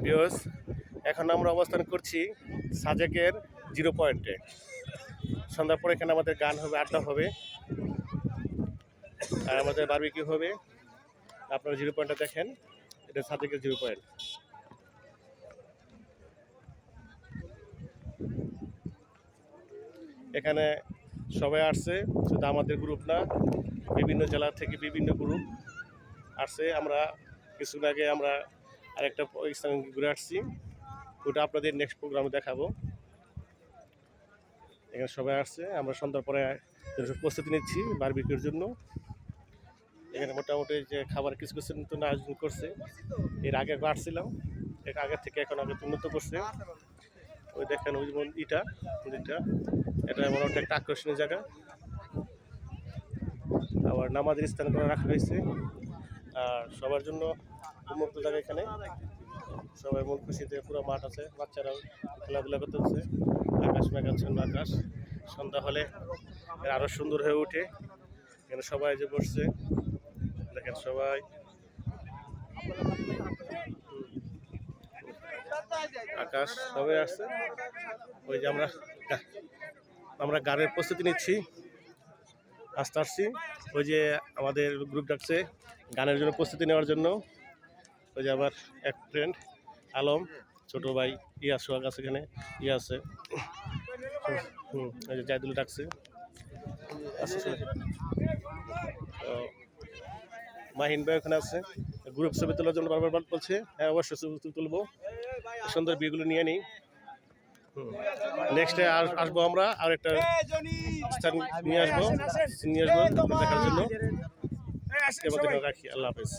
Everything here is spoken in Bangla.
ভিউয়ার্স, এখন আমরা অবস্থান করছি সাজেকের 0 পয়েন্টে। সন্ধ্যার পর এখানে আমাদের গান হবে, আড্ডা হবে, আর আমাদের বারবিকিউ হবে। আপনারা 0 পয়েন্টটা দেখেন, এটা সাজেকের 0 পয়েন্ট। এখানে সবাই আসছে, শুধু আমাদের গ্রুপ না, বিভিন্ন জেলা থেকে বিভিন্ন গ্রুপ আসছে। আমরা কিছুদিন আগে আমরা আরেকটা স্থান ঘুরে আসছি, ওটা আপনাদের নেক্সট প্রোগ্রামে দেখাবো। এখানে সবাই আসছে, আমরা সন্ধ্যার পরে প্রস্তুতি নিচ্ছি বারবিকিউর জন্য। এখানে মোটামুটি যে খাবার কিছু কিছু নতুন আয়োজন করছে, এর আগে আসছিলাম, এর আগের থেকে এখন আগে উন্নত করছে। ওই দেখেন ওই যেমন এটা মোটামুটি একটা আকর্ষণীয় জায়গা। আবার নামাজের স্থান করে রাখা হয়েছে, আর সবার জন্য উন্মুক্ত জায়গা। এখানে সবাই মন খুশিতে পুরো মাঠ আছে, বাচ্চারাও খেলাধুলা করতে হচ্ছে। আকাশ মেঘাচ্ছন্ন আকাশ, সন্ধ্যা হলে আরো সুন্দর হয়ে ওঠে। এখানে সবাই যে বসছে, দেখেন সবাই আকাশ সবাই আসছে। ওই যে আমরা গানের প্রস্তুতি নিচ্ছি, আসতে আসছি। ওই যে আমাদের গ্রুপ ডাকছে গানের জন্য প্রস্তুতি নেওয়ার জন্য। ওই যে আবার এক ফ্রেন্ড আলম, ছোট ভাই সোহাগ আছে, এখানে আছে। ওই যে জায়দুল ডাকছে। মাহিন ভাই ওখানে আছে, গ্রুপ ছবি তোলার জন্য বারবার বলছে। হ্যাঁ, অবশ্যই ছবি তুলবো, সুন্দর বিয়েগুলো নিয়ে নিই। নেক্সটে আসবো আমরা, আর একটা স্থান নিয়ে আসবো দেখার জন্য। আজকের মধ্যে রাখি, আল্লাহ হাফেজ।